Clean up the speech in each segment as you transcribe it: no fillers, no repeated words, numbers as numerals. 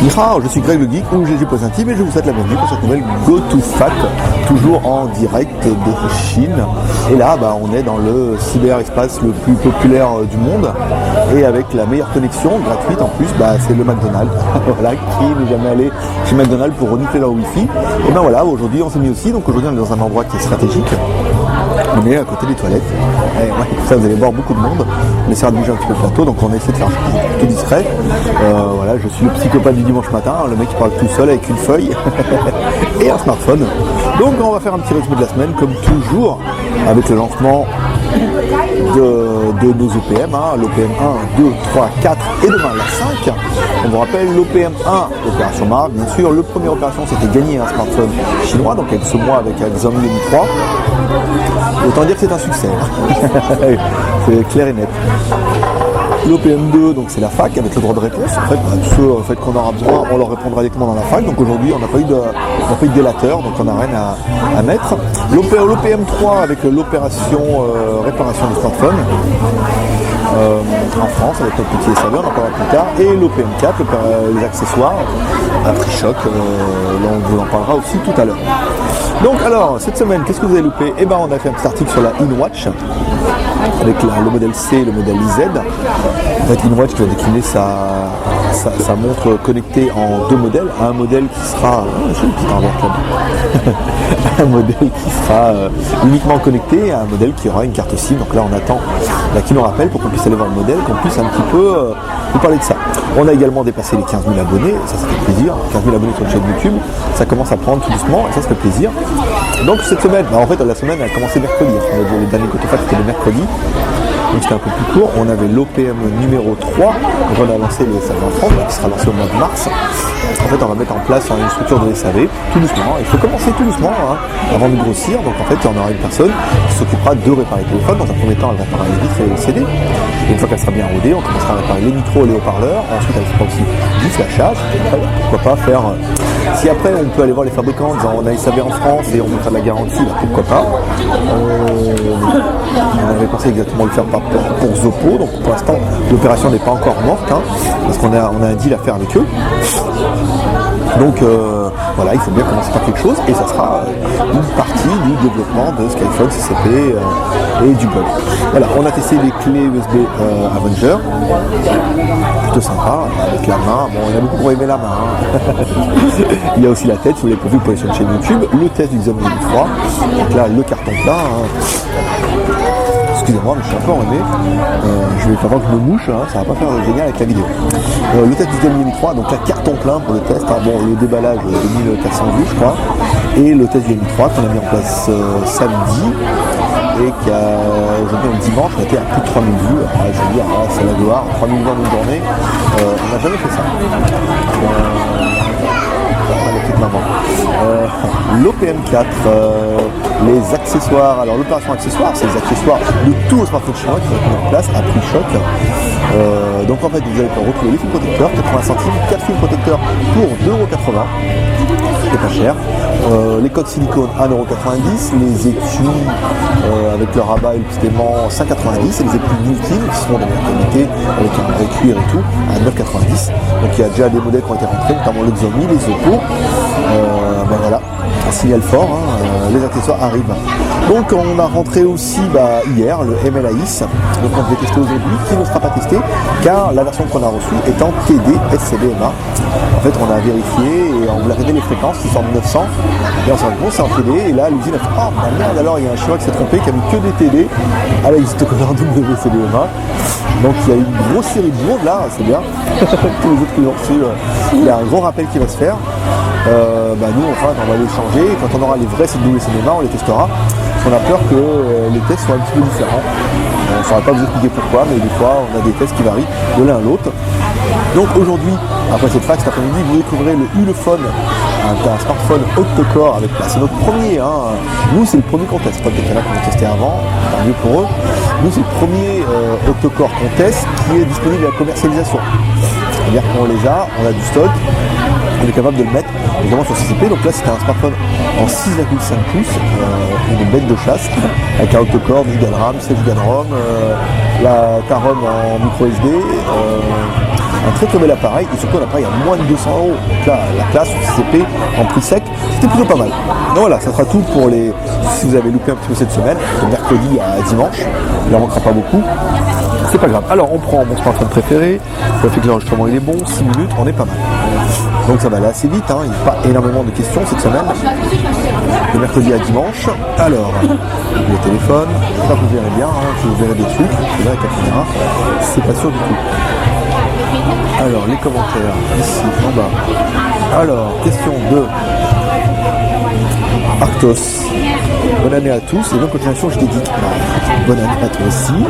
Nihao, je suis Greg le Geek ou GG Intime et je vous souhaite la bienvenue pour cette nouvelle GoToFact, toujours en direct de Chine. Et là, on est dans le cyberespace le plus populaire du monde et avec la meilleure connexion gratuite en plus, c'est le McDonald's. Voilà, qui n'est jamais allé chez McDonald's pour renifler leur Wi-Fi. Et voilà, aujourd'hui on s'est mis aussi, donc aujourd'hui on est dans un endroit qui est stratégique. On est à côté des toilettes. Et ça, vous allez voir beaucoup de monde. On essaiera de bouger un petit peu le plateau, donc on essaie de faire plutôt discret. Voilà, je suis le psychopathe du dimanche matin, le mec qui parle tout seul avec une feuille et un smartphone. Donc on va faire un petit résumé de la semaine, comme toujours, avec le lancement de nos OPM, l'OPM 1, 2, 3, 4 et demain la 5. On vous rappelle l'OPM 1, l'opération Mars, bien sûr. Le première opération, c'était gagner un smartphone chinois, donc avec ce mois avec Xiaomi Mi 3. Autant dire que c'est un succès. C'est clair et net. L'OPM2, donc c'est la fac avec le droit de réponse. En fait, tous ceux qu'on aura besoin, on leur répondra directement dans la fac. Donc aujourd'hui, on n'a pas eu de délateur, donc on n'a rien à mettre. L'OPM3 avec l'opération réparation du smartphone en France avec notre petit SAV, on en parlera plus tard. Et l'OPM4, les accessoires, un prix choc, on vous en parlera aussi tout à l'heure. Donc alors, cette semaine, qu'est-ce que vous avez loupé ? On a fait un petit article sur la InWatch avec le modèle C et le modèle Z. En fait, InWatch qui va décliner sa montre connectée en deux modèles. Un modèle qui sera... un modèle qui sera uniquement connecté et un modèle qui aura une carte SIM. Donc là, on attend qui nous rappelle pour qu'on puisse aller voir le modèle, qu'on puisse un petit peu vous parler de ça. On a également dépassé les 15 000 abonnés, ça fait plaisir. 15 000 abonnés sur une chaîne YouTube, ça commence à prendre tout doucement et ça fait plaisir. Donc cette semaine, en fait la semaine a commencé mercredi. Le dernier GoToFact c'était le mercredi. Donc c'était un peu plus court. On avait l'OPM numéro 3, donc on a lancé le SAV en France, qui sera lancé au mois de mars. En fait, on va mettre en place une structure de SAV tout doucement. Il faut commencer tout doucement avant de grossir. Donc en fait, il y en aura une personne qui s'occupera de réparer les téléphones. Dans un premier temps, elle réparera les vitres et les CD. Et une fois qu'elle sera bien rodée, on commencera à réparer les micros et les haut-parleurs. Ensuite, elle fera aussi du flashage. Pourquoi pas faire... Si après, on peut aller voir les fabricants en disant on a SAV en France et on peut faire de la garantie, pourquoi pas. On avait pensé exactement le faire pour Zopo. Donc pour l'instant, l'opération n'est pas encore morte parce qu'on a un deal à faire avec eux. Donc voilà, il faut bien commencer par quelque chose et ça sera une partie du développement de Skyphone, CCP et du blog. Voilà, on a testé les clés USB Avenger, plutôt sympa, avec la main. Bon, il y a beaucoup pour aimer la main. Il y a aussi la tête, si vous l'avez pas vu, vous pouvez aller sur une chaîne YouTube, le test du Xiaomi Mi 3, donc là le carton plein. Excusez-moi, mais je suis un peu enrhumé. Je vais faire voir que je me mouche, ça va pas faire génial avec la vidéo. Le test du Xiaomi Mi 3, donc là carton plein pour le test. Le déballage 2400 vues, je crois. Et le test du Mi 3 qu'on a mis en place samedi et qui a aujourd'hui le dimanche a été à plus de 3000 vues. Je veux dire, c'est la gloire, 3000 vues en une journée. On n'a jamais fait ça. L'OPM4, les accessoires. Alors l'opération accessoire, c'est les accessoires de tous les smartphones chinois qui sont mis en place à prix choc. Donc en fait vous allez pouvoir retrouver les fils protecteurs, 80 centimes, 4 fils protecteurs pour 2,80 €. C'est pas cher. Les coques silicone 1,90 €, les étuis avec le rabat et le petit aimant 5,90 € et les étuis Nilkin qui seront de meilleure qualité avec un vrai cuir et tout à 9,90 €. Donc il y a déjà des modèles qui ont été rentrés, notamment le Xiaomi, les Oppo. Voilà, un signal fort, les accessoires arrivent. Donc on a rentré aussi hier le MLAIS, donc on devait tester aujourd'hui, qui ne sera pas testé car la version qu'on a reçue est en TD SCDMA. En fait on a vérifié et on voulait arrêter les fréquences qui sont de 900 et on s'est rendu compte c'est en TD et là l'usine a fait merde, alors il y a un chinois qui s'est trompé qui a mis que des TD à la liste en WCDMA. Donc il y a une grosse série de monde là, c'est bien. Tous les autres qui l'ont reçu, il y a un gros rappel qui va se faire. Nous on va les changer et quand on aura les vrais WCDMA on les testera. On a peur que les tests soient un petit peu différents. On ne saurait pas vous expliquer pourquoi, mais des fois on a des tests qui varient de l'un à l'autre. Donc aujourd'hui, après cette fac cet après-midi, vous découvrirez le Ulefone, un smartphone octa-core avec c'est notre premier. Nous c'est le premier qu'on teste, pas peut-être qu'il y en a qu'on a testé avant, tant mieux pour eux. Nous c'est le premier octa-core qu'on teste qui est disponible à la commercialisation. C'est-à-dire qu'on les a, on a du stock. on est capable de le mettre évidemment sur CCP. Donc là c'était un smartphone en 6,5 pouces, une bête de chasse avec un octa-core, 10 Go de RAM, 16 Go de ROM, ta ROM en micro SD, un très bel appareil et surtout un appareil à moins de 200 €. Donc là la classe CCP en prix sec, c'était plutôt pas mal. Donc voilà, ça sera tout pour les. Si vous avez loupé un petit peu cette semaine, de mercredi à dimanche, il n'en manquera pas beaucoup. C'est pas grave. Alors on prend mon smartphone préféré, ça fait que l'enregistrement il est bon, 6 minutes, on est pas mal. Donc ça va aller assez vite, hein. Il n'y a pas énormément de questions cette semaine. De mercredi à dimanche. Alors, le téléphone, j'espère que vous verrez bien, hein, que vous verrez des trucs, parce que là avec la caméra, c'est pas sûr du tout. Alors les commentaires, ici en bas. Alors, question 2. Arctos. Bonne année à tous et bonne continuation, je t'ai dit. Bonne année à toi aussi.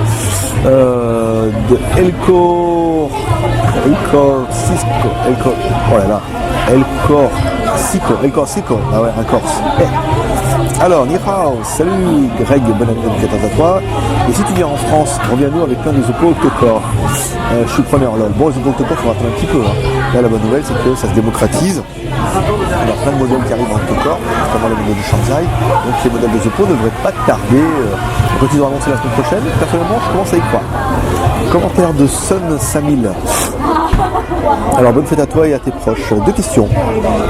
De Elcor Sico, ah ouais, un Corse. Alors, Nihao, salut Greg, bonne année 2014 à toi. Et si tu viens en France, reviens-nous avec plein de Oppo octa-core. Je suis preneur, lol. Bon, les Oppo octa-core, il faut attendre un petit peu. Hein. Là, la bonne nouvelle, c'est que ça se démocratise. Il y a plein de modèles qui arrivent en octa-core, notamment les modèles de Shanghai. Donc les modèles de Oppo ne devraient pas tarder. Quand ils ont annoncé la semaine prochaine, personnellement, je commence à y croire. Commentaire de Sun Samil. Alors bonne fête à toi et à tes proches. Deux questions.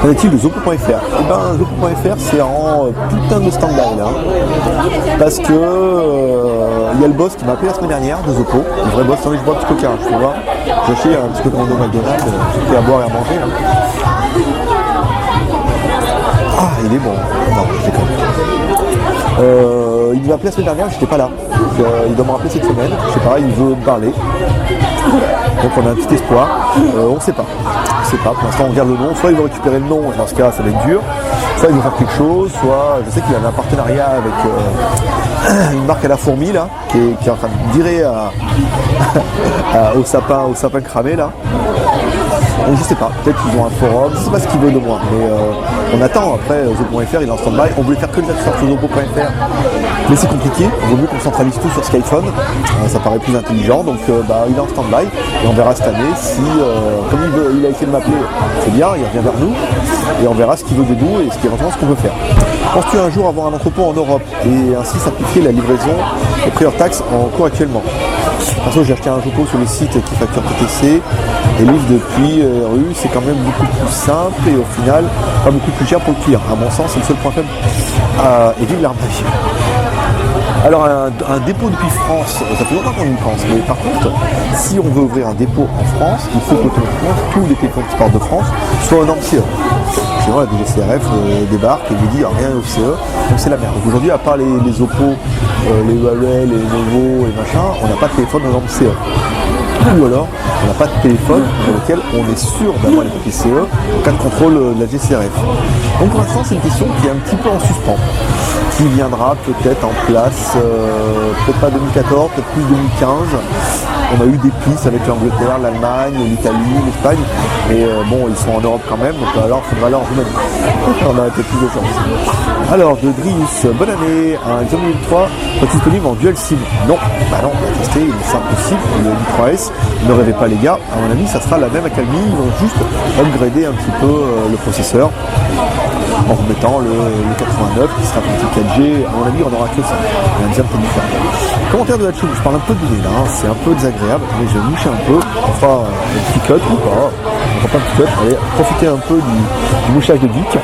Qu'en est-il de Zopo.fr? Eh ben Zopo.fr c'est en putain de stand-by là. Parce que il y a le boss qui m'a appelé la semaine dernière de Zopo. Le vrai boss, attendez, je bois un petit coca, je peux voir. J'ai acheté un petit peu grand de McDonald's, j'ai à boire et à manger là. Ah il est bon. Non, je déconne. Il m'a appelé la semaine dernière, j'étais pas là. Donc, il doit me rappeler cette semaine. Je sais pas, il veut me parler. Donc on a un petit espoir. On sait pas. On sait pas. Pour l'instant on regarde le nom. Soit il veut récupérer le nom, et dans ce cas ça va être dur. Soit il veut faire quelque chose. Soit je sais qu'il avait un partenariat avec une marque à la fourmi là, qui est en train de virer au sapin cramé là. Donc je sais pas, peut-être qu'ils ont un forum, je sais pas ce qu'ils veulent de moi, mais on attend. Après Zopo.fr il est en stand-by, on voulait faire que les accessoires sur Zopo.fr, mais c'est compliqué, il vaut mieux qu'on centralise tout sur Skyphone, ça paraît plus intelligent, donc il est en stand-by, et on verra cette année si, comme il a essayé de m'appeler, c'est bien, il revient vers nous, et on verra ce qu'il veut de nous et éventuellement ce qu'on peut faire. Penses-tu un jour avoir un entrepôt en Europe et ainsi simplifier la livraison et prix hors taxe en cours actuellement? Perso, j'ai acheté un entrepôt sur le site qui facture TTC et livre depuis rue, c'est quand même beaucoup plus simple et au final pas beaucoup plus cher pour le client. À mon sens, c'est le seul point faible. Et vive l'arnaque. Alors un dépôt depuis France, ça fait longtemps qu'on y pense, mais par contre, si on veut ouvrir un dépôt en France, il faut qu'automatiquement tous les téléphones qui partent de France soient aux normes CE. Sinon la DGCRF débarque et lui dit rien au CE, donc c'est la merde. Donc aujourd'hui, à part les Oppo, les Huawei, les Novo et machin, on n'a pas de téléphone aux normes CE. Ou alors, on n'a pas de téléphone pour lequel on est sûr d'avoir les papiers CE en cas de contrôle de la GCRF. Donc pour l'instant, c'est une question qui est un petit peu en suspens, qui viendra peut-être en place, peut-être pas 2014, peut-être plus 2015. On a eu des pistes avec l'Angleterre, l'Allemagne, l'Italie, l'Espagne, et bon, ils sont en Europe quand même, donc alors il faudra aller en Roumanie. On a peut-être plus de chance. Alors, de Drius, bonne année, un Xiaomi Mi 3 est disponible en dual SIM? Non, bah non, on va tester, c'est impossible, le Mi 3S, ne rêvez pas les gars, à mon avis ça sera la même Academy, ils vont juste upgrader un petit peu le processeur en remettant le 89 qui sera petit 4G, à mon avis on n'aura que ça, il y a un design peu différent. Commentaire de la Choum, je parle un peu de nez là, hein. C'est un peu désagréable, mais je vais moucher un peu, on fera un petit cut ou pas, on fera pas un petit cut, allez, profitez un peu du mouchage de geek.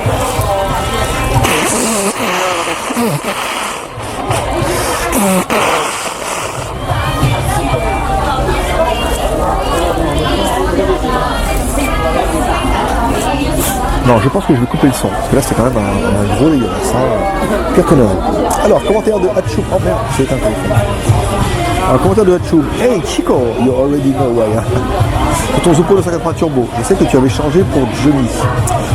Non, je pense que je vais couper le son, parce que là c'est quand même un gros dégueulasse, hein. Pire que Noël. Alors, commentaire de Hatchoum, oh merde, c'est un téléphone. Alors, commentaire de Hatchoum, hey Chico, you already know why. Pour ton Zopo 280 Turbo, je sais que tu avais changé pour Johnny.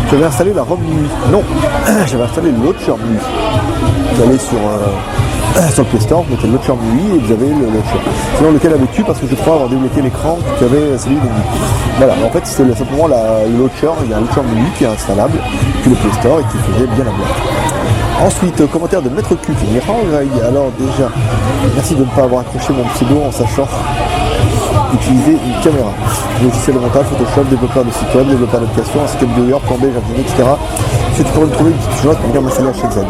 Tu avais installé la ROM nuit. Non, j'avais installé le Launcher nuit. Vous allez sur le Play Store, vous mettez le Launcher nuit et vous avez le Launcher. Sinon, lequel avais-tu? Parce que je crois avoir débloqué l'écran que tu avais celui de nuit. Voilà, en fait, c'est simplement le Launcher. Il y a un Launcher nuit qui est installable, puis le Play Store et qui faisait bien la blague. Ensuite, commentaire de Maître Q qui dit alors déjà, merci de ne pas avoir accroché mon pseudo en sachant utiliser une caméra. Logiciel de montage, Photoshop, développeur de site web, développeur d'application, ainsi que viewer, plan B, jardinier, etc. Si tu pourrais me trouver une petite chinoise pour venir m'installer à Shenzhen.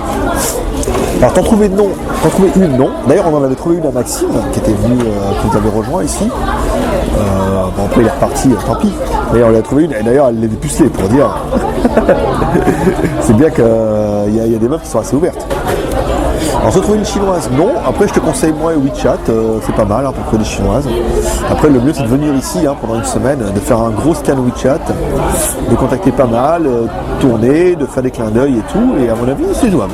Alors t'en trouvais une non. D'ailleurs on en avait trouvé une à Maxime qui était venu, qui nous avait rejoint ici. Bon après il est reparti, tant pis. D'ailleurs on l'a trouvé une et d'ailleurs elle l'avait pucelée pour dire. C'est bien qu'il y a des meufs qui sont assez ouvertes. Alors se trouver une chinoise, non. Après je te conseille moi WeChat, c'est pas mal pour trouver des chinoises. Après le mieux c'est de venir ici pendant une semaine, de faire un gros scan WeChat, de contacter pas mal, tourner, de faire des clins d'œil et tout, et à mon avis c'est jouable.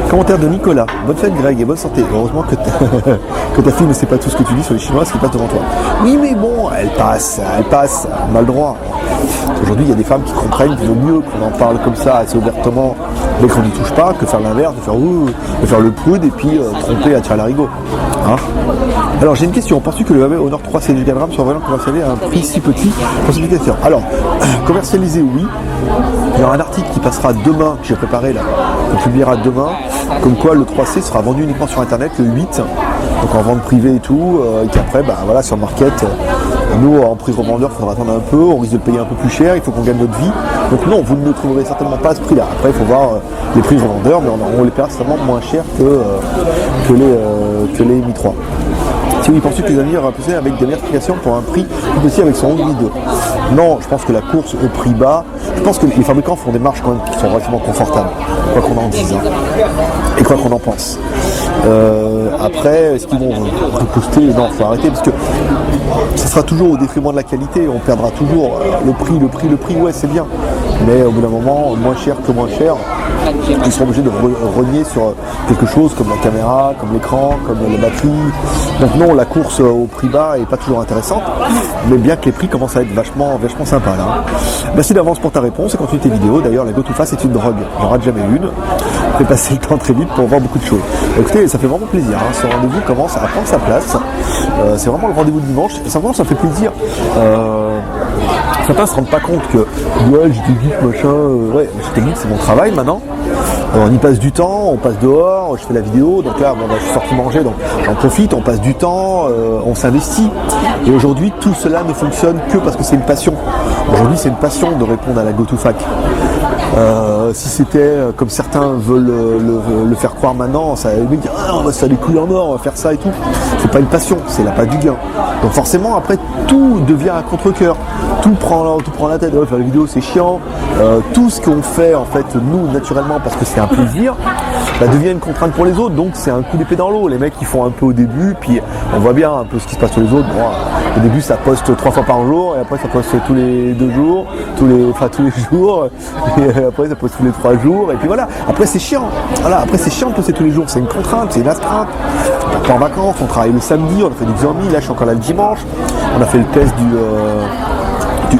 Commentaire de Nicolas. Bonne fête Greg et bonne santé. Heureusement que ta fille ne sait pas tout ce que tu dis sur les Chinoises qui passent devant toi. Oui mais bon, elle passe, on a le droit. Aujourd'hui il y a des femmes qui comprennent qu'il vaut mieux qu'on en parle comme ça assez ouvertement dès qu'on n'y touche pas que faire l'inverse, de faire le prude et puis tromper à tirer l'arigot. Alors j'ai une question, penses-tu que le Huawei Honor 3 C G RAM soit vraiment commercialisé à un prix si petit pour ses utilisateurs? Alors, commercialisé oui, il y aura un article qui passera demain, que j'ai préparé là, qu'on publiera demain, comme quoi le 3C sera vendu uniquement sur internet le 8, donc en vente privée et tout, et qu'après, voilà, sur le market, nous en prix revendeur, il faudra attendre un peu, on risque de payer un peu plus cher, il faut qu'on gagne notre vie, donc non, vous ne trouverez certainement pas à ce prix-là. Après, il faut voir les prix revendeurs, mais on les paiera certainement moins cher que les Mi 3. Si oui, penses-tu que les amis auraient poussé avec des modifications pour un prix plus petit avec son Honor 2? Non, je pense que la course au prix bas, je pense que les fabricants font des marges quand même qui sont relativement confortables, quoi qu'on en dise, et quoi qu'on en pense. Après, est-ce qu'ils vont reposter? Non, il faut arrêter parce que ça sera toujours au détriment de la qualité, on perdra toujours le prix, ouais c'est bien, mais au bout d'un moment, moins cher que moins cher, ils seront obligés de renier sur quelque chose comme la caméra, comme l'écran, comme la batterie. Donc non, la course au prix bas est pas toujours intéressante, mais bien que les prix commencent à être vachement sympas là. Merci d'avance pour ta réponse et continue tes vidéos. D'ailleurs, la GoToFast est une drogue, j'en rate jamais une. Fais passer le temps très vite pour voir beaucoup de choses. Écoutez, ça fait vraiment plaisir, ce rendez-vous commence à prendre sa place. C'est vraiment le rendez-vous de dimanche, simplement ça fait plaisir. Certains se rendent pas compte que ouais, j'étais geek, machin, ouais, j'étais geek, c'est mon travail maintenant. On y passe du temps, on passe dehors, je fais la vidéo, donc là je suis sorti manger, donc j'en profite, on passe du temps, on s'investit. Et aujourd'hui tout cela ne fonctionne que parce que c'est une passion. Aujourd'hui c'est une passion de répondre à la GoToFac. Si c'était comme certains veulent le faire croire maintenant, ça veut dire on va se faire des couilles en or, on va faire ça et tout. C'est pas une passion, c'est l'appât du gain. Donc forcément après tout devient à contre-cœur. Tout prend la tête, faire la vidéo c'est chiant. Tout ce qu'on fait en fait nous naturellement parce que c'est un plaisir, devient une contrainte pour les autres, donc c'est un coup d'épée dans l'eau. Les mecs ils font un peu au début, puis on voit bien un peu ce qui se passe sur les autres. Bon, au début ça poste 3 fois par jour, et après ça poste tous les 2 jours, tous les jours, et après ça poste tous les 3 jours, et puis voilà. Après c'est chiant, après c'est chiant de poster tous les jours, c'est une contrainte, c'est une astreinte. On part en vacances, on travaille le samedi, on a fait du Xiaomi, là je suis encore là le dimanche, on a fait le test du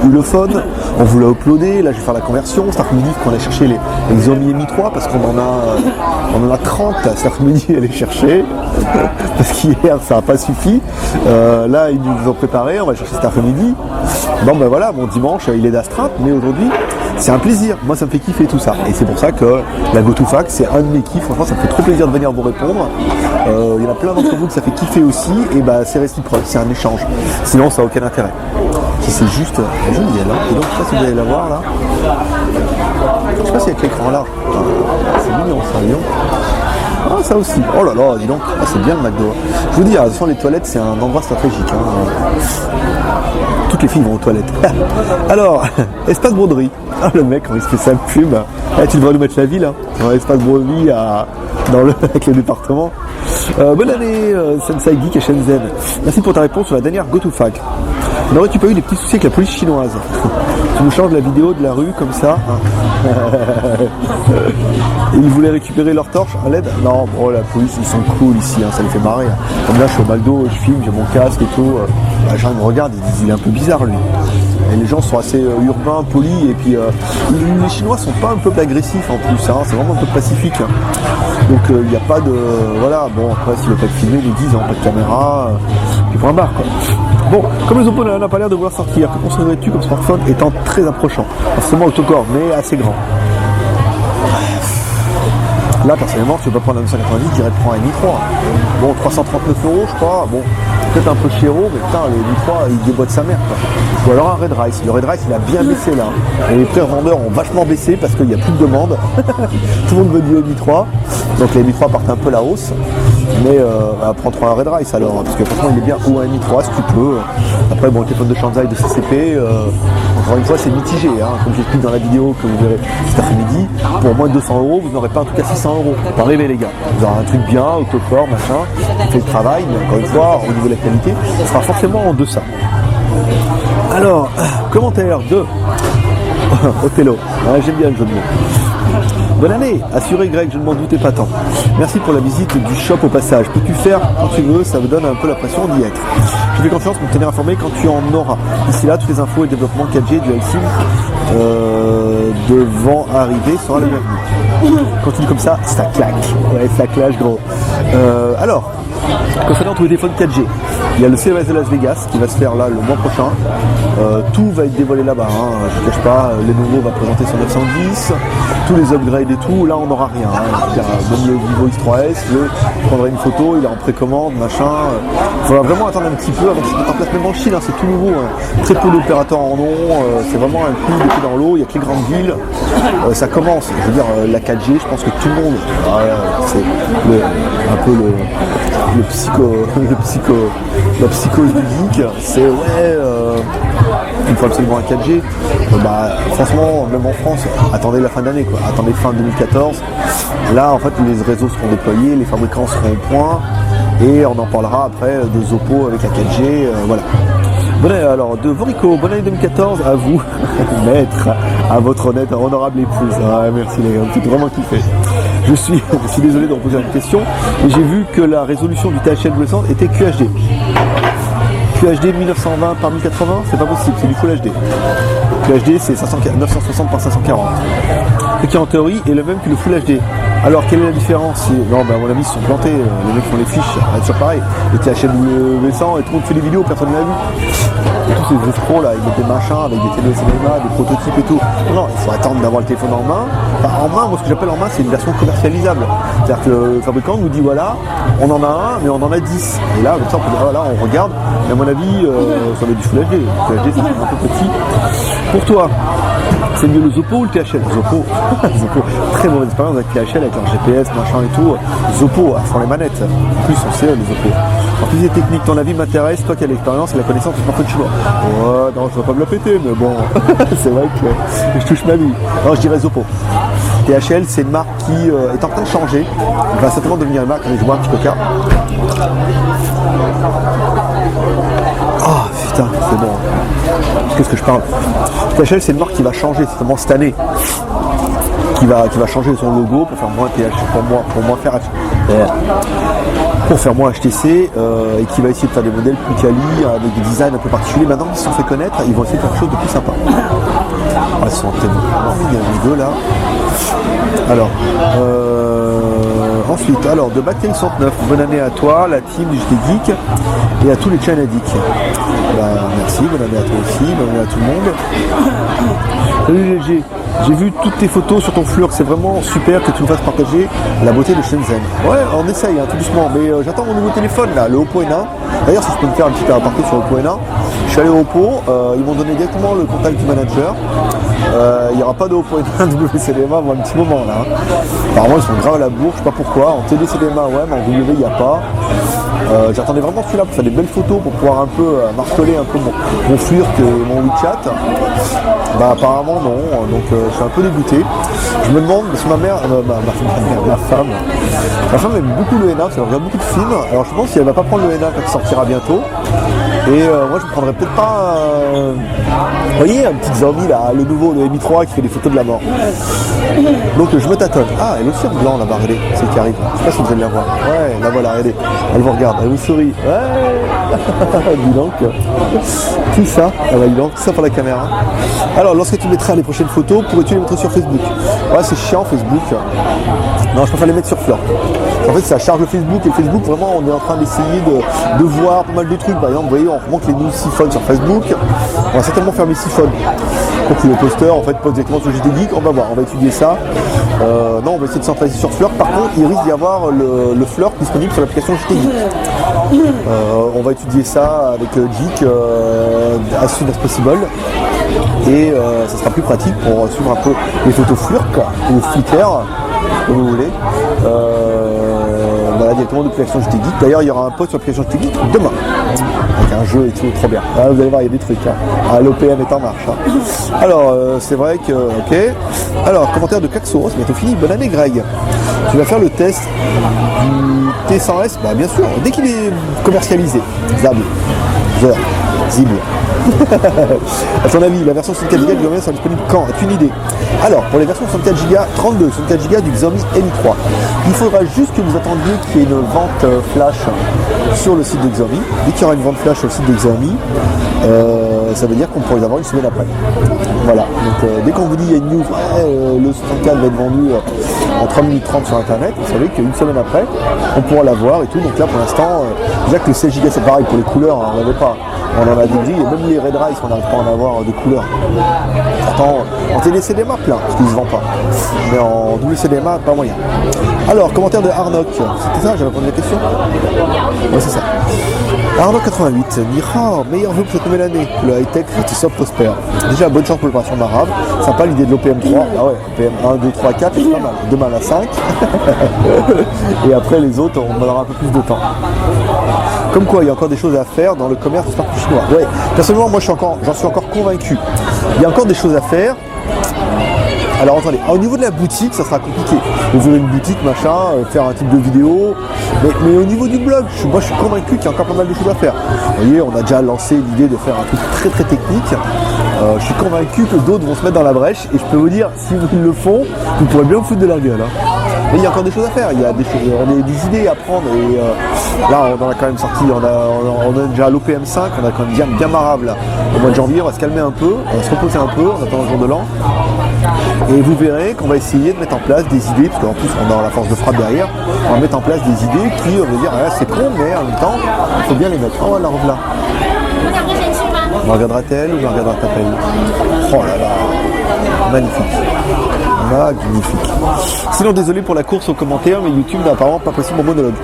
Ulefone, on voulait uploader, là je vais faire la conversion, cet après-midi qu'on a cherché les Xiaomi Mi 3 parce qu'on en a 30 cet après-midi à aller chercher, parce qu'hier ça n'a pas suffi, là ils nous ont préparé, on va chercher cet après-midi, bon ben voilà, mon dimanche il est d'astreinte, mais aujourd'hui c'est un plaisir, moi ça me fait kiffer tout ça, et c'est pour ça que la GoToFac c'est un de mes kiffs, franchement ça me fait trop plaisir de venir vous répondre, il y en a plein d'entre vous que ça fait kiffer aussi, et bah c'est réciproque, c'est un échange, sinon ça n'a aucun intérêt. Si c'est juste jolie elle, et donc je sais pas si vous allez la voir là, je sais pas si avec l'écran large, c'est mignon ça, dis donc. Ah ça aussi, oh là là, dis donc, c'est bien le McDo. Je vous dis, de toute façon les toilettes c'est un endroit stratégique. Toutes les filles vont aux toilettes. Alors, Espace Broderie. Ah le mec, quand il se fait sa pub, tu devrais nous mettre la ville, dans Espace Broderie avec le département. Bonne année Sensei Geek et Shenzhen. Merci pour ta réponse sur la dernière GoToFac. N'aurais-tu pas eu des petits soucis avec la police chinoise? Tu nous changes la vidéo de la rue comme ça. Ils voulaient récupérer leur torche à l'aide? Non, bon la police ils sont cool ici, ça les fait marrer. Comme là je suis au McDo, je filme, j'ai mon casque et tout. Les gens me regardent, ils disent il est un peu bizarre lui. Et les gens sont assez urbains, polis, et puis les Chinois sont pas un peuple agressif en plus, c'est vraiment un peu pacifique. Donc il n'y a pas de... Voilà, bon après s'ils veulent pas te filmer, ils disent pas de caméra, puis point barre quoi. Bon, comme les Oppo n'a pas l'air de vouloir sortir, que considérais-tu comme smartphone étant très approchant? Forcément autocore, mais assez grand. Là personnellement, tu veux pas prendre un 990, je dirais prends un Mi 3. Bon, 339 € je crois, bon, peut-être un peu chéro, mais putain, le Mi 3, il déboîte sa mère, quoi. Ou alors un Red Rice. Le Red Rice, il a bien baissé là. Et les prix revendeurs ont vachement baissé parce qu'il n'y a plus de demande. Tout le monde veut du Mi 3. Donc les Mi 3 partent un peu la hausse. Mais prends-toi un Red Rice alors, parce que franchement il est bien, ou un Mi 3 si tu peux. Après bon, le téléphone de Shanzai de CCP, encore une fois c'est mitigé, hein, comme j'explique dans la vidéo que vous verrez cet après-midi. Pour moins de 200 €, vous n'aurez pas un truc à 600 €. Pas rêver les gars, vous aurez un truc bien, autocore, machin, qui fait le travail, mais encore une fois, au niveau de la qualité, ça sera forcément en deçà. Alors, commentaire de Othello, j'aime bien le jeu de mots. Bonne année, assuré Greg, je ne m'en doutais pas tant. Merci pour la visite du shop au passage. Peux-tu faire quand tu veux, ça me donne un peu l'impression d'y être. Je fais confiance pour me tenir informé quand tu en auras. D'ici là, toutes les infos et développement 4G du iSIM devant arriver sera le bienvenu. Continue comme ça claque. Ouais, ça clash gros. Alors, concernant tous les téléphones 4G, il y a le CES de Las Vegas qui va se faire là le mois prochain. Tout va être dévoilé là-bas, hein. Je ne cache pas, Lenovo va présenter son 910, tous les upgrades et tout, là on n'aura rien. Hein. Même le Vivo X3S, je prendrai une photo, il est en précommande, machin. Il faudra vraiment attendre un petit peu avant que ça se mette en place, même en Chine, hein, c'est tout nouveau. Hein. Très peu d'opérateurs en ont, c'est vraiment un coup d'épée dans l'eau, il n'y a que les grandes villes. Ça commence, je veux dire, la 4G, je pense que tout le monde, c'est un peu la psychose du geek, c'est il faut absolument un 4G. Franchement, même en France, attendez la fin d'année, quoi. Attendez fin 2014. Là, en fait, les réseaux seront déployés, les fabricants seront au point, et on en parlera après de Zoppo avec la 4G, voilà. Bon, alors, de Vorico, bonne année 2014 à vous, maître, à votre honnête, honorable épouse. Ah, merci les gars, vous faites vraiment kiffer. Je suis désolé de reposer une question, mais j'ai vu que la résolution du THL récent était QHD. QHD 1920 par 1080, c'est pas possible, c'est du Full HD. QHD c'est 960 par 540. Ce qui en théorie est le même que le Full HD. Alors quelle est la différence? Non, à mon avis ils se sont plantés, les mecs font les fiches, c'est toujours pareil. Le THL récent et tout le monde fait des vidéos, personne ne l'a vu. Et tous ces escrocs là, ils mettent des machins avec des télé cinéma, des prototypes et tout. Non, il faut attendre d'avoir le téléphone en main. Enfin, en main, moi ce que j'appelle en main, c'est une version commercialisable. C'est-à-dire que le fabricant nous dit voilà, on en a un, mais on en a 10. Et là, comme ça, on peut dire voilà, on regarde. Et à mon avis, ça va être du Full HD. Le HD, c'est un peu petit. Pour toi, c'est mieux le Zoppo ou le THL? Zoppo, Zoppo, très mauvaise expérience avec THL, avec leur GPS, machin et tout. Zoppo, à fond les manettes. En plus, on sait les Zoppo. En plus, les techniques, ton avis m'intéresse, toi qui as l'expérience et la connaissance du smartphone chinois. Ouais, non, je ne vais pas me la péter, mais bon, c'est vrai que je touche ma vie. Non, je dirais Zoppo. THL, c'est une marque qui est en train de changer. Il va certainement devenir une marque. Allez, je bois un petit coca. Oh putain, c'est bon. Qu'est-ce que je parle? THL, c'est une marque qui va changer, c'est vraiment cette année. Qui va changer son logo pour faire moins THL, pour faire moins HTC, et qui va essayer de faire des modèles plus quali, avec des designs un peu particuliers. Maintenant qu'ils se sont fait connaître, ils vont essayer de faire quelque chose de plus sympa. Ah, ils sont tellement... Il y a les deux là. Alors, ensuite, alors de Bactérie 69, bonne année à toi, la team du JT Geek et à tous les Channadiques. Merci, bonne année à toi aussi, bonne année à tout le monde. Salut GG, j'ai vu toutes tes photos sur ton Flux, c'est vraiment super que tu nous fasses partager la beauté de Shenzhen. Ouais, on essaye tout doucement, mais j'attends mon nouveau téléphone là, le Oppo N1. D'ailleurs, si je peux me faire un petit aparté sur le Oppo N1, je suis allé au Oppo, ils m'ont donné directement le contact du manager. Il n'y aura pas de Oppo N1 WCDMA avant un petit moment là. Apparemment ils sont grave à la bourre, je sais pas pourquoi. En TD-CDMA ouais, mais en W il n'y a pas. J'attendais vraiment celui-là pour faire des belles photos, pour pouvoir un peu marteler un peu mon Flirk et mon WeChat. Apparemment non, donc je suis un peu dégoûté. Je me demande, parce que ma femme aime beaucoup le N1, parce qu'elle regarde beaucoup de films. Alors je pense qu'elle va pas prendre le N1 quand il sortira bientôt. Et moi je ne prendrais peut-être pas vous voyez un petit zombie là, le nouveau, le Mi 3 qui fait des photos de la mort. Donc je me tâtonne. Ah, elle est aussi en blanc là-bas, regardez, c'est qui arrive. Je sais pas si vous allez la voir. Ouais, la voilà, regardez. Elle vous regarde, elle vous sourit. Ouais. Dis donc. Tout ça, dis donc, tout ça pour la caméra. Alors lorsque tu mettras les prochaines photos, pourrais-tu les mettre sur Facebook? Ouais, c'est chiant Facebook. Non, je préfère les mettre sur Fleur. En fait, ça charge le Facebook, et le Facebook, vraiment, on est en train d'essayer de voir pas mal de trucs. Par exemple, vous voyez, on remonte les news siphons sur Facebook. On va certainement faire mes siphons. Donc le poster, en fait, poste directement sur JT Geek. On va voir, on va étudier ça. Non, on va essayer de centraliser sur Flirt. Par contre, il risque d'y avoir le Flirt disponible sur l'application JT Geek. On va étudier ça avec Geek as soon as possible. Et ça sera plus pratique pour suivre un peu les photos Flirt ou Flickr, comme vous voulez. Voilà, directement depuis l'application JT Geek. D'ailleurs, il y aura un post sur l'application JT Geek demain. Avec un jeu et tout, trop bien. Ah, vous allez voir, il y a des trucs. L'OPM est en marche. Alors, c'est vrai que... Ok. Alors, commentaire de Caxoros, bientôt fini. Bonne année, Greg. Tu vas faire le test du T100S? Bah, bien sûr, dès qu'il est commercialisé. Zible. A ton avis, la version 64 Go du Xiaomi sera disponible quand? As-tu une idée? Alors, pour les versions 64 Go, 64 Go du Xiaomi Mi 3, il faudra juste que vous attendiez qu'il y ait une vente flash sur le site de Xiaomi. Dès qu'il y aura une vente flash sur le site de Xiaomi, ça veut dire qu'on pourrait les avoir une semaine après. Voilà, donc dès qu'on vous dit il y a une news, le 64 va être vendu en 3 minutes 30 sur internet, vous savez qu'une semaine après, on pourra l'avoir et tout. Donc là pour l'instant, déjà que le 16 Go c'est pareil pour les couleurs, on n'en avait pas. On en a des gris et même les Red Rice on n'arrive pas à en avoir de couleurs. Pourtant en TDCDMA plein, parce qu'ils ne se vendent pas. Mais en WCDMA, pas moyen. Alors, commentaire de Arnock. C'était ça, j'avais répondu à la question. Ouais, c'est ça. Arnock 88, Mira, meilleur vœu pour cette nouvelle année. Le high-tech qui soit prospère. Déjà, bonne chance pour l'opération Marab. Sympa l'idée de l'OPM 3. Ah ouais, OPM 1, 2, 3, 4, c'est pas mal. Demain à 5. Et après les autres, on aura un peu plus de temps. Comme quoi, il y a encore des choses à faire dans le commerce du smartphone chinois. Ouais, personnellement, moi j'en suis encore convaincu. Il y a encore des choses à faire. Alors attendez, au niveau de la boutique, ça sera compliqué. Ouvrir une boutique, machin, faire un type de vidéo. Mais au niveau du blog, moi je suis convaincu qu'il y a encore pas mal de choses à faire. Vous voyez, on a déjà lancé l'idée de faire un truc très très technique. Je suis convaincu que d'autres vont se mettre dans la brèche. Et je peux vous dire, si ils le font, vous pourrez bien vous foutre de la gueule. Mais il y a encore des choses à faire, il y a des choses, on a des idées à prendre et là on en a quand même sorti, on a déjà l'OPM 5, on a quand même bien marable là. Au mois de janvier, on va se calmer un peu, on va se reposer un peu, on attend le jour de l'an. Et vous verrez qu'on va essayer de mettre en place des idées, parce qu'en plus on a la force de frappe derrière, on va mettre en place des idées qui, on va dire, c'est con, mais en même temps, il faut bien les mettre. Oh, la revoilà. Me regardera-t-elle ou me regardera-t-elle? Oh là là, magnifique. Magnifique. Sinon, désolé pour la course aux commentaires, mais YouTube n'a apparemment pas possible mon monologue.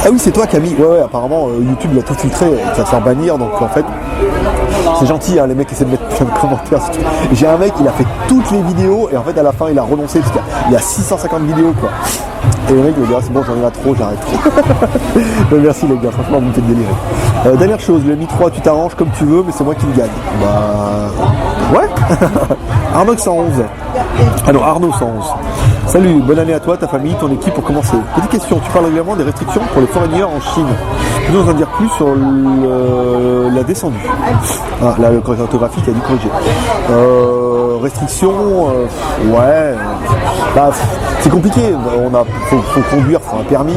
Ah oui, c'est toi Camille. Ouais, apparemment YouTube l'a tout filtré, ça va te faire bannir, donc en fait, c'est gentil, hein, les mecs essaient de mettre plein de commentaires. J'ai un mec, il a fait toutes les vidéos et en fait à la fin il a renoncé parce qu'il y a 650 vidéos quoi. Et le mec il va dire c'est bon, j'en ai là trop, j'arrête. Merci les gars, franchement vous me faites délirer. Dernière chose, le Mi 3 tu t'arranges comme tu veux, mais c'est moi qui le gagne. Bah ouais. Arnaud 111. Ah non, Arnaud 111. Salut, bonne année à toi, ta famille, ton équipe pour commencer. Petite question, tu parles régulièrement des restrictions pour les foreigners en Chine. Peux-tu nous en dire plus sur la descendue? Ah, là, le correcteur orthographique a dû corriger. Restrictions, ouais. Bah, c'est compliqué, faut conduire, faut un permis,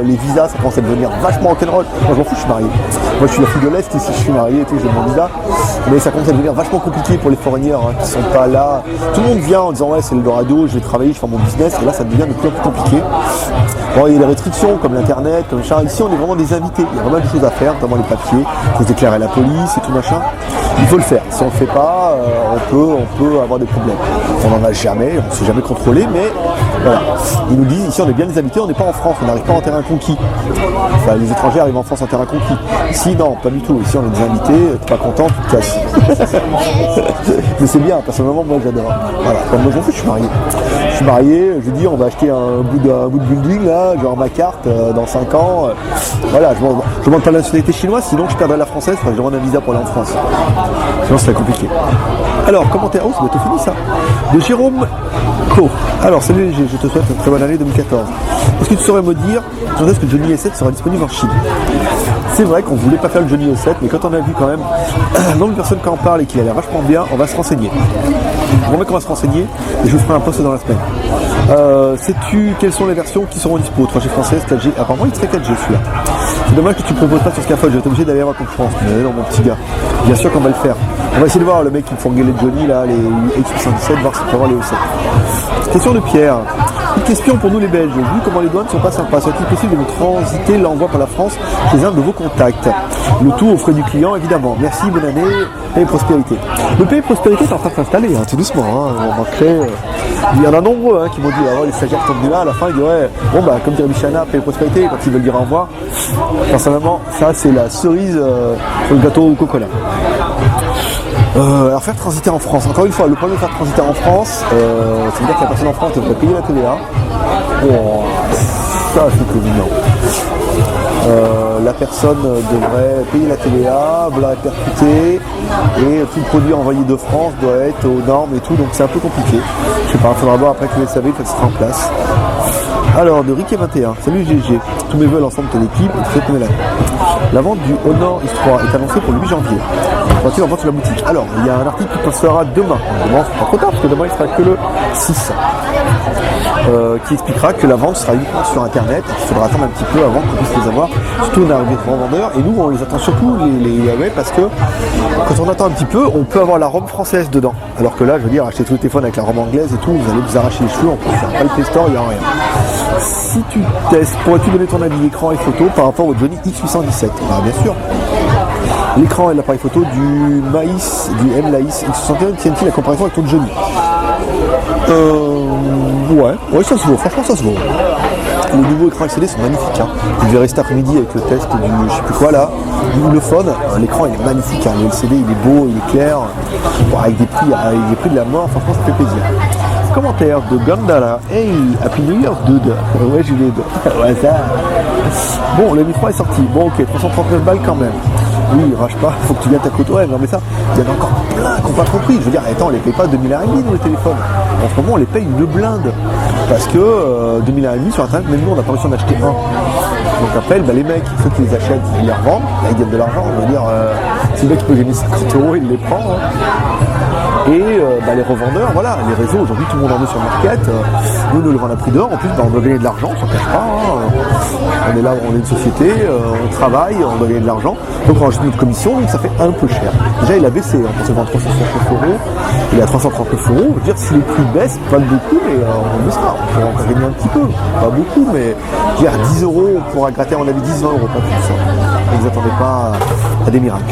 les visas, ça commence à devenir vachement rock'n'roll. Moi, je m'en fous, je suis marié. Moi, je suis la fille de l'Est, ici, je suis marié et tout, j'ai mon visa. Mais ça commence à devenir vachement compliqué pour les foreigners qui sont pas là. Tout le monde vient en disant, ouais, c'est l'Eldorado, je vais travailler, je fais mon business. Et là, ça devient de plus en plus compliqué. Bon, il y a des restrictions comme l'internet, comme machin. Ici, on est vraiment des invités. Il y a vraiment des choses à faire, notamment les papiers. Il faut déclarer la police et tout machin. Il faut le faire. Si on le fait pas, on peut avoir des problèmes. On n'en a jamais, on ne s'est jamais contrôlé, mais voilà. Ils nous disent, ici on est bien les invités, on n'est pas en France, on n'arrive pas en terrain conquis. Enfin, les étrangers arrivent en France en terrain conquis. Ici, non, pas du tout. Ici, on est des invités, t'es pas content, tu te casses. Mais c'est bien, personnellement, moi j'adore. Voilà, comme moi j'en fais, je suis marié. Je suis marié, je dis, on va acheter un bout de building, là, genre ma carte, dans 5 ans. Voilà, je ne demande pas la nationalité chinoise, sinon je perdrais la française, je demande un visa pour aller en France. Sinon, c'est compliqué. Alors, commentaire, oh, ça va être fini ça. De Jérôme Co. Alors, salut, je te souhaite une très bonne année 2014. Est-ce que tu saurais me dire quand est-ce que le Johnny S7 sera disponible en Chine? C'est vrai qu'on voulait pas faire le Johnny S7, mais quand on a vu quand même le nombre de personnes qui en parlent et qu'il a l'air vachement bien, on va se renseigner. On va se renseigner et je vous ferai un post dans la semaine. Sais-tu quelles sont les versions qui seront dispo? 3G française, 4G, apparemment il serait 4G celui-là. C'est dommage que tu ne proposes pas sur Scaffold, je vais être obligé d'aller avoir confiance. Mais non mon petit gars, bien sûr qu'on va le faire. On va essayer de voir le mec qui me font engueuler Johnny là, les X77, voir si on peut avoir les O7. Question de Pierre. Une question pour nous les Belges. Vu comment les douanes ne sont pas sympas, serait-il possible de nous transiter l'envoi par la France chez un de vos contacts? Le tout aux frais du client, évidemment. Merci, bonne année, paix et prospérité. Le paix et prospérité est en train de s'installer, tout doucement. On manquerait, il y en a nombreux qui m'ont dit, les stagiaires sont venus là, à la fin ils diraient, bon bah comme dirait Bichana, paix et prospérité, quand ils veulent dire au revoir. Personnellement, ça c'est la cerise sur le gâteau au coca. Alors faire transiter en France, encore une fois, le problème de faire transiter en France, ça veut dire que la personne en France devrait payer la TVA. Bon, ça c'est évident. La personne devrait payer la TVA, vous la répercuter, et tout le produit envoyé de France doit être aux normes et tout, donc c'est un peu compliqué. Je sais pas, il faudra voir après que le SAV ça sera en place. Alors, de Rick 21, salut GG, tous mes voeux à l'ensemble de l'équipe, et tu sais combien là. La vente du Honor X3 est annoncée pour le 8 janvier. Pourras-tu en vente sur la boutique? Alors, il y a un article qui passera demain. Demain, c'est pas trop tard, parce que demain il sera que le 6. Qui expliquera que la vente sera uniquement sur internet et qu'il faudra attendre un petit peu avant qu'on puisse les avoir. Surtout on a arrivé de vendeurs et nous on les attend surtout les Huawei parce que quand on attend un petit peu on peut avoir la ROM française dedans. Alors que là je veux dire acheter tout le téléphone avec la ROM anglaise et tout, vous allez vous arracher les cheveux, on peut faire pas le Play Store, il n'y a rien. Si tu testes, pourrais-tu donner ton avis écran et photo par rapport au Johnny X817? Bien sûr. L'écran et l'appareil photo du Maïs, du M-Laïs X61, tiennent-ils la comparaison avec ton Johnny? Ouais, ça se vaut, franchement ça se vaut. Les nouveaux écrans LCD sont magnifiques. Vous verrez cet après-midi avec le test du je sais plus quoi là, le phone, l'écran il est magnifique, le LCD il est beau, il est clair, avec des prix de la mort, franchement ça fait plaisir. Commentaire de Gandala, hey, Happy New Year dude. Ouais j'ai les deux. Ouais ça. Bon le Mi 3 est sorti, bon ok, 339 balles quand même. Oui, rage pas, faut que tu viennes ta côte. Ouais, non mais ça, il y en a encore plein qui n'ont pas compris. Je veux dire, attends, on les paye pas 2000 RMB dans les téléphones. En ce moment, on les paye une blinde. Parce que 2000 RMB sur internet, même nous, on n'a pas réussi à en acheter un. Donc après, les mecs, ceux qui les achètent, ils les revendent, ils gagnent de l'argent. Je veux dire, si le mec peut gagner 50 €, il les prend. Et les revendeurs, voilà, les réseaux, aujourd'hui tout le monde en est sur le market, nous le vendons à prix d'or, en plus on doit gagner de l'argent, on s'en cache pas, on est là, on est une société, on travaille, on doit gagner de l'argent, donc on rajoute notre commission, donc ça fait un peu cher. Déjà il a baissé, on pensait vendre 369 €, il est à 339 €, je veux dire si les prix baissent, pas beaucoup, mais on baissera, on pourra encore gagner un petit peu, pas beaucoup, mais je veux dire 10 €, on pourra gratter à mon avis 10-20 €, pas plus. Ne vous attendez pas à des miracles.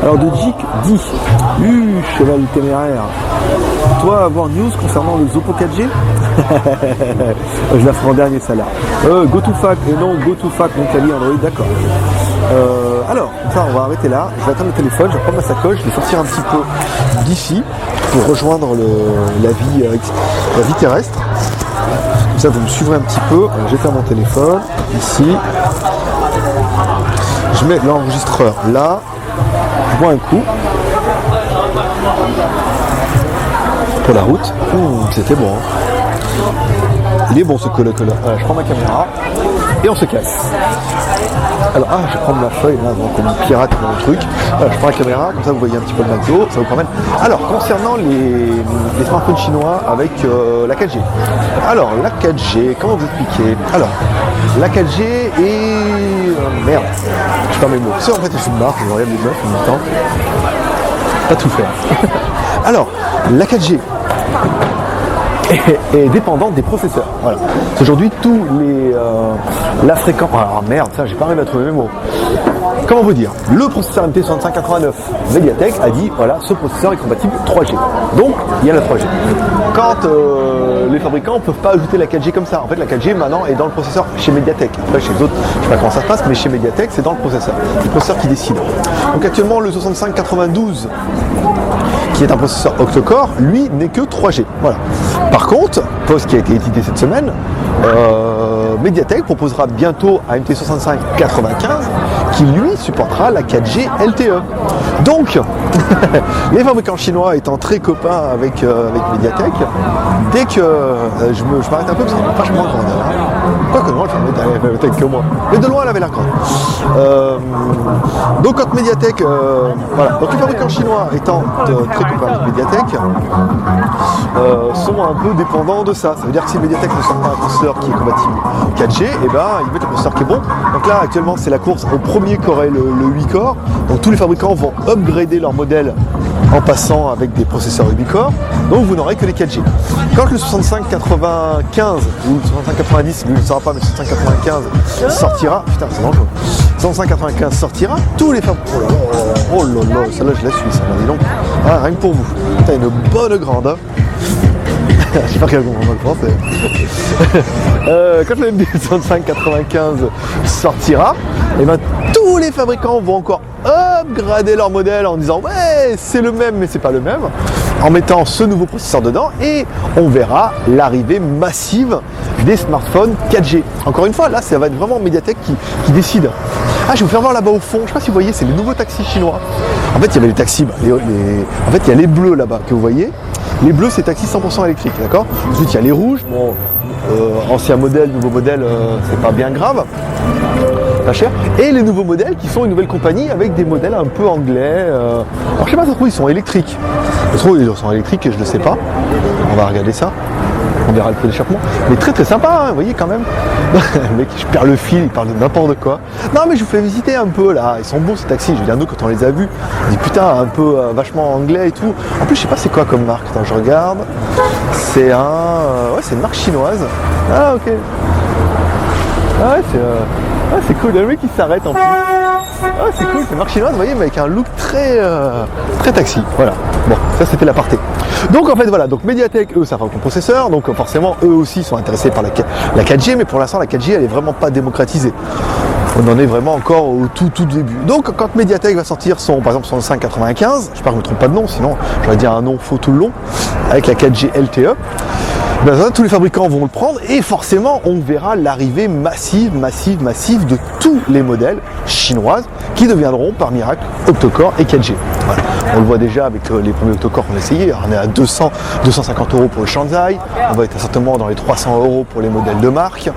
Alors de Jik dit, cheval téméraire, toi avoir news concernant le Zopo 4G? Je la ferai en dernier celle-là. GoToFac et non GoToFac, mon clavier Android, d'accord. Alors, ça on va arrêter là, je vais attendre le téléphone, je vais prendre ma sacoche, je vais sortir un petit peu d'ici pour rejoindre la vie terrestre. Comme ça vous me suivrez un petit peu. Je vais faire mon téléphone, ici. Je mets l'enregistreur là, je bois un coup. Pour la route, c'était bon. Il est bon ce colloque là. Je prends ma caméra et on se casse. Alors, je vais prendre ma feuille là, avant qu'on me pirate mon truc. Je prends la caméra, comme ça vous voyez un petit peu le McDo, ça vous permet. Alors, concernant les smartphones chinois avec la 4G. Alors, la 4G, comment vous expliquer? Alors, la 4G est... merde, je perds mes mots. C'est en fait, je suis marre, je regarde les meufs en même temps. Pas tout faire. Alors, la 4G est dépendante des processeurs. Voilà. Aujourd'hui, tous les la fréquence. Alors merde, ça, j'ai pas arrivé à trouver mes mots. Comment vous dire? Le processeur MT6589 Mediatek a dit voilà, ce processeur est compatible 3G. Donc, il y a la 3G. Quand les fabricants ne peuvent pas ajouter la 4G comme ça. En fait, la 4G maintenant est dans le processeur chez Mediatek. Après, chez les autres, je sais pas comment ça se passe, mais chez Mediatek, c'est dans le processeur. C'est le processeur qui décide. Donc actuellement, le 6592 qui est un processeur octa-core, lui n'est que 3G. Voilà. Par contre, post qui a été édité cette semaine, Mediatek proposera bientôt un MT6595 qui lui supportera la 4G LTE. Donc, les fabricants chinois étant très copains avec Mediatek, dès que je m'arrête un peu parce que c'est vachement grand. Quoique non, elle avait peut-être que moi. Mais de loin, elle avait la grande. Donc quand Mediatek, voilà. Donc les fabricants chinois étant très copains avec Mediatek, sont un peu dépendants de ça. Ça veut dire que si Mediatek ne sort pas un processeur qui est compatible 4G, et ben ils mettent un processeur qui est bon. Donc là actuellement c'est la course au premier qui aurait le 8 corps. Donc tous les fabricants vont upgrader leur modèle en passant avec des processeurs 8 corps, donc vous n'aurez que les 4G. Quand le 6595 ou le 6590, lui il ne sera pas, mais le 6595 sortira, putain c'est dangereux, 6595 sortira, tous les fabricants, oh là là, celle-là je la suis, ça dis donc, ah, rien que pour vous, putain une bonne grande, hein. Je sais pas quel moment le français. Quand le MD6595 sortira, et ben tous les fabricants vont encore upgrader leur modèle en disant ouais c'est le même mais c'est pas le même, en mettant ce nouveau processeur dedans, et on verra l'arrivée massive des smartphones 4G. Encore une fois, là ça va être vraiment Mediatek qui décide. Ah, je vais vous faire voir là-bas au fond, je sais pas si vous voyez, c'est les nouveaux taxis chinois. En fait il y avait les taxis, en fait il y a les bleus là-bas que vous voyez. Les bleus c'est taxi 100% électrique, d'accord. Ensuite il y a les rouges, bon, ancien modèle, nouveau modèle, c'est pas bien grave, pas cher. Et les nouveaux modèles qui sont une nouvelle compagnie avec des modèles un peu anglais. Alors je sais pas, ça se trouve ils sont électriques. Ça se trouve ils sont électriques et je ne sais pas. On va regarder ça. On verra le peu d'échappement. Mais très très sympa, hein, vous voyez quand même. Le mec, je perds le fil, il parle de n'importe quoi. Non mais je vous fais visiter un peu là. Ils sont beaux ces taxis. Je veux dire, nous quand on les a vus, on dit putain, un peu vachement anglais et tout. En plus je sais pas c'est quoi comme marque. Attends, je regarde. C'est ouais, c'est une marque chinoise. Ah ok. Ah ouais, c'est cool. Il y a le mec qui s'arrête en plus. Ah c'est cool, c'est une marque chinoise, vous voyez, mais avec un look très taxi. Voilà. Bon, ça c'était l'aparté. Donc en fait voilà, donc Mediatek, eux ça fabrique un processeur, donc forcément eux aussi sont intéressés par la 4G, mais pour l'instant la 4G elle est vraiment pas démocratisée. On en est vraiment encore au tout début. Donc quand Mediatek va sortir par exemple son 595, j'espère que je ne me trompe pas de nom, sinon j'aurais dit un nom faux tout le long, avec la 4G LTE, ben ça, tous les fabricants vont le prendre et forcément on verra l'arrivée massive de tous les modèles chinoises qui deviendront par miracle octa-core et 4G. Voilà. On le voit déjà avec les premiers octa-core qu'on a essayé. On est à 200, 250 € pour le Shanzai, on va être certainement dans les 300 € pour les modèles de marque.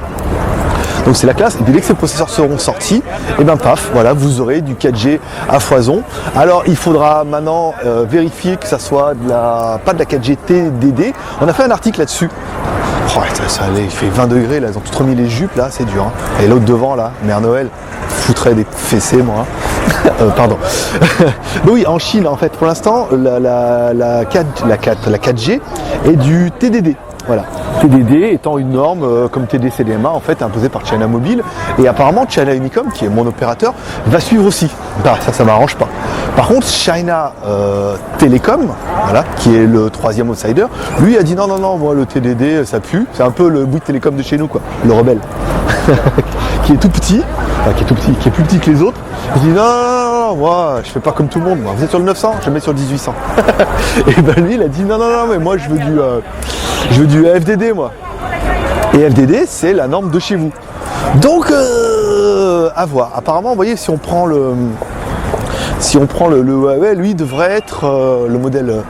Donc c'est la classe, et puis dès que ces processeurs seront sortis, et ben paf, voilà, vous aurez du 4G à foison. Alors il faudra maintenant vérifier que ça soit pas de la 4G TDD. On a fait un article là-dessus. Oh, ça allait, il fait 20 degrés, là, ils ont tout remis les jupes, là, c'est dur. Hein. Et l'autre devant, là, Mère Noël, foutrait des fessées, moi. Pardon. Mais oui, en Chine, en fait, pour l'instant, la 4G est du TDD. Voilà. TDD étant une norme comme TD-CDMA en fait imposée par China Mobile, et apparemment China Unicom qui est mon opérateur va suivre aussi. Bah ça m'arrange pas. Par contre China Telecom, voilà, qui est le troisième outsider, lui a dit non moi le TDD ça pue, c'est un peu le Bouygues Télécom de chez nous quoi, le rebelle. qui est tout petit, qui est plus petit que les autres. Il dit non, moi je fais pas comme tout le monde, moi. Vous êtes sur le 900, je vais mettre sur le 1800. Et ben lui il a dit non mais moi je veux du FDD moi. Et FDD c'est la norme de chez vous. Donc à voir. Apparemment vous voyez si on prend le Huawei, lui devrait être le modèle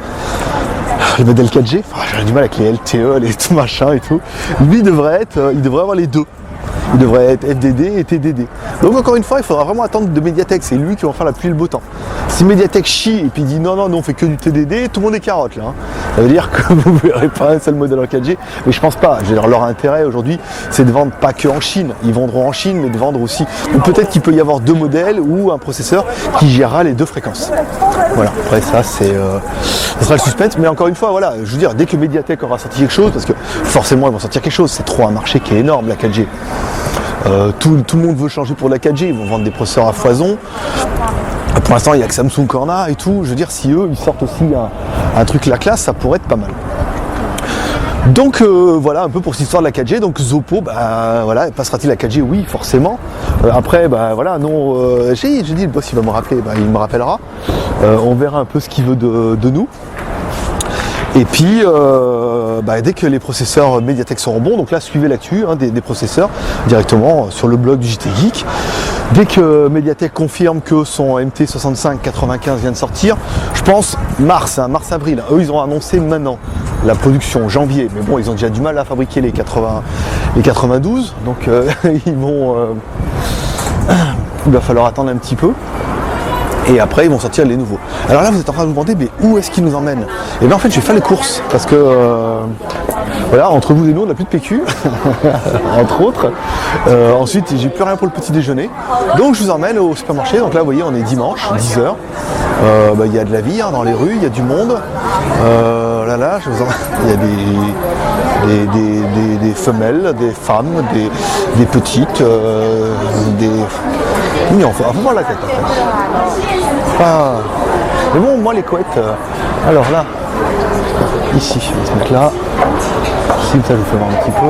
4G. Enfin, j'aurais du mal avec les LTE, les tout machin et tout. Lui il devrait avoir les deux. Il devrait être FDD et TDD. Donc encore une fois, il faudra vraiment attendre de Mediatek. C'est lui qui va faire la pluie et le beau temps. Si Mediatek chie et puis dit non, nous on fait que du TDD, tout le monde est carotte là. Hein. Ça veut dire que vous ne verrez pas un seul modèle en 4G. Mais je pense pas. Je veux dire, leur intérêt aujourd'hui, c'est de vendre pas que en Chine. Ils vendront en Chine, mais de vendre aussi. Donc peut-être qu'il peut y avoir deux modèles ou un processeur qui gérera les deux fréquences. Voilà. Après ça, ça sera le suspense. Mais encore une fois, voilà. Je veux dire, dès que Mediatek aura sorti quelque chose, parce que forcément ils vont sortir quelque chose. C'est trop un marché qui est énorme la 4G. Tout le monde veut changer pour la 4G, ils vont vendre des processeurs à foison. Pour l'instant, il n'y a que Samsung qui en a et tout. Je veux dire, si eux, ils sortent aussi un truc la classe, ça pourrait être pas mal. Donc voilà un peu pour cette histoire de la 4G. Donc Zoppo, voilà, passera-t-il la 4G? Oui, forcément. Après, voilà, non. J'ai dit le boss, il va me rappeler, il me rappellera. On verra un peu ce qu'il veut de nous. Et puis, dès que les processeurs Mediatek seront bons, donc là, suivez l'actu des processeurs directement sur le blog du JT Geek. Dès que Mediatek confirme que son MT65-95 vient de sortir, je pense mars-avril. Eux, ils ont annoncé maintenant la production janvier, mais bon, ils ont déjà du mal à fabriquer les 92, donc il va falloir attendre un petit peu. Et après, ils vont sortir les nouveaux. Alors là, vous êtes en train de vous demander, mais où est-ce qu'ils nous emmènent? Et bien en fait, je vais faire les courses, parce que voilà, entre vous et nous, on n'a plus de PQ, entre autres. Ensuite, j'ai plus rien pour le petit déjeuner. Donc je vous emmène au supermarché. Donc là, vous voyez, on est dimanche, 10h. Il y a de la vie hein, dans les rues, il y a du monde. Là, je vous emmène. Il y a des femelles, des femmes, des petites, Oui, on faut voir la tête en fait. Ah. Mais bon, moi les couettes. Alors là, ici, je vais se mettre là. Ici, ça je vous fais voir un petit peu.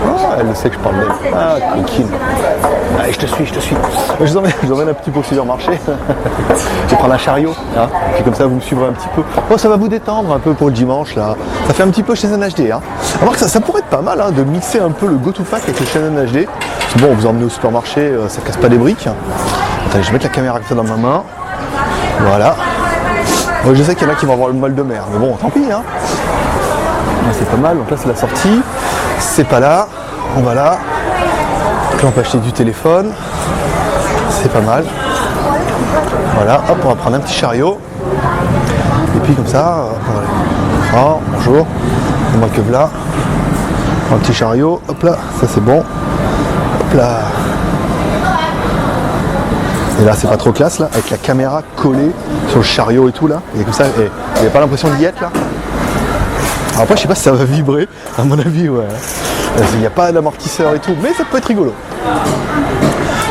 Ah, elle sait que je parle d'elle. Ah, coquine. Allez, je te suis. Je vous emmène un petit peu au supermarché. Je vais prendre un chariot. Hein. Et puis comme ça, vous me suivrez un petit peu. Oh, ça va vous détendre un peu pour le dimanche là. Ça fait un petit peu Shenzhen HD. Hein. Alors que ça pourrait être pas mal hein, de mixer un peu le GoToFac avec le Shenzhen HD. C'est bon, vous emmenez au supermarché, ça casse pas des briques. Attendez, je vais mettre la caméra comme ça dans ma main. Voilà. Moi, je sais qu'il y en a qui vont avoir le mal de mer, mais bon, tant pis. Hein. C'est pas mal. Donc là, c'est la sortie. C'est pas là. On va là. Donc là, on peut acheter du téléphone. C'est pas mal. Voilà. Hop, on va prendre un petit chariot. Et puis comme ça, voilà. Oh, bonjour. On va que là. Un petit chariot. Hop là. Ça, c'est bon. Hop là. Et là c'est pas trop classe là, avec la caméra collée sur le chariot et tout là. Et comme ça, il n'y a pas l'impression d'y être là. Alors après je sais pas si ça va vibrer, à mon avis ouais. Il n'y a pas d'amortisseur et tout, mais ça peut être rigolo.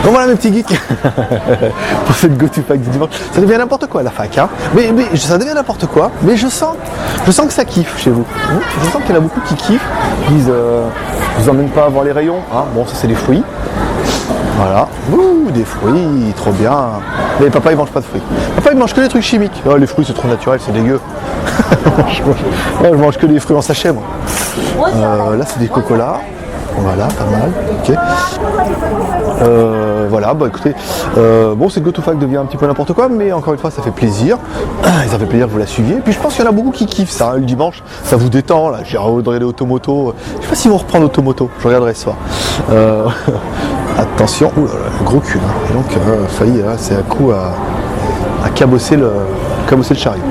Donc voilà mes petits geeks pour cette GoToFac du dimanche. Ça devient n'importe quoi la fac hein. Mais ça devient n'importe quoi, mais je sens que ça kiffe chez vous. Je sens qu'il y en a beaucoup qui kiffent, qui disent je vous emmène pas voir les rayons, hein. Bon ça c'est des fruits. Voilà, ouh, des fruits, trop bien. Mais papa il mange pas de fruits. Papa il mange que des trucs chimiques. Oh, les fruits c'est trop naturel, c'est dégueu. Je mange que des fruits en sachet moi. Là c'est des cocolas. Voilà, pas mal. Ok. Voilà, bah écoutez, bon c'est GoToFac devient un petit peu n'importe quoi, mais encore une fois ça fait plaisir. Ça fait plaisir que vous la suiviez. Puis je pense qu'il y en a beaucoup qui kiffent ça, hein, le dimanche, ça vous détend là. J'ai regardé Automoto. Je sais pas s'ils vont reprendre Automoto, je regarderai ce soir. Attention, ouh là là, gros cul. Hein. Et donc failli, hein, c'est un coup à cabosser le chariot.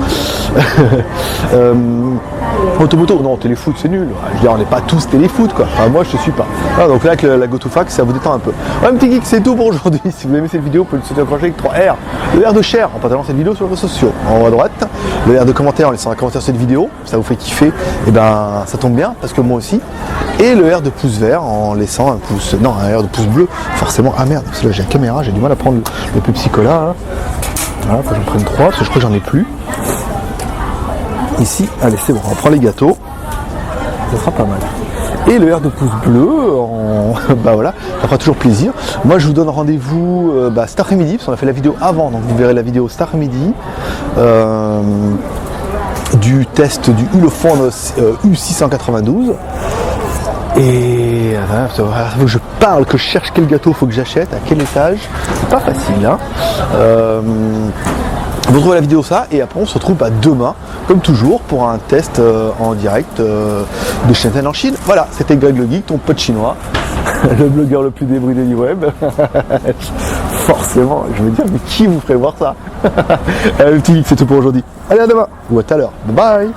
Automoto, non, téléfoot c'est nul. Je veux dire, on n'est pas tous téléfoot quoi. Enfin, moi je ne suis pas. Ah, donc là avec la GoToFac, ça vous détend un peu. Ouais, petit geek, c'est tout pour aujourd'hui. Si vous aimez cette vidéo, vous pouvez le soutenir avec 3R. Le R de share en partageant cette vidéo sur les réseaux sociaux. En haut à droite, le R de commentaire en laissant un commentaire sur cette vidéo. Ça vous fait kiffer. Et ben ça tombe bien parce que moi aussi. Et le R de pouce vert en laissant un pouce. Non, un R de pouce bleu. Forcément, ah merde, parce que là j'ai la caméra, j'ai du mal à prendre le Pepsi Cola. Hein. Voilà, faut que j'en prenne 3 parce que je crois que j'en ai plus. Ici, allez c'est bon, on prend les gâteaux, ça sera pas mal. Et le R de pouce bleu, bah voilà, ça fera toujours plaisir. Moi je vous donne rendez-vous cet après-midi, parce qu'on a fait la vidéo avant, donc vous verrez la vidéo cet après-midi du test du Ulefone U692. Et il faut que je parle, que je cherche quel gâteau il faut que j'achète, à quel étage, c'est pas facile hein. Vous retrouvez la vidéo ça et après on se retrouve demain comme toujours pour un test en direct de Shenzhen en Chine. Voilà, c'était Greg le Geek, ton pote chinois, le blogueur le plus débridé du web. Forcément, je veux dire, mais qui vous ferait voir ça? Le petit geek, c'est tout pour aujourd'hui. Allez à demain ou à tout à l'heure. Bye bye.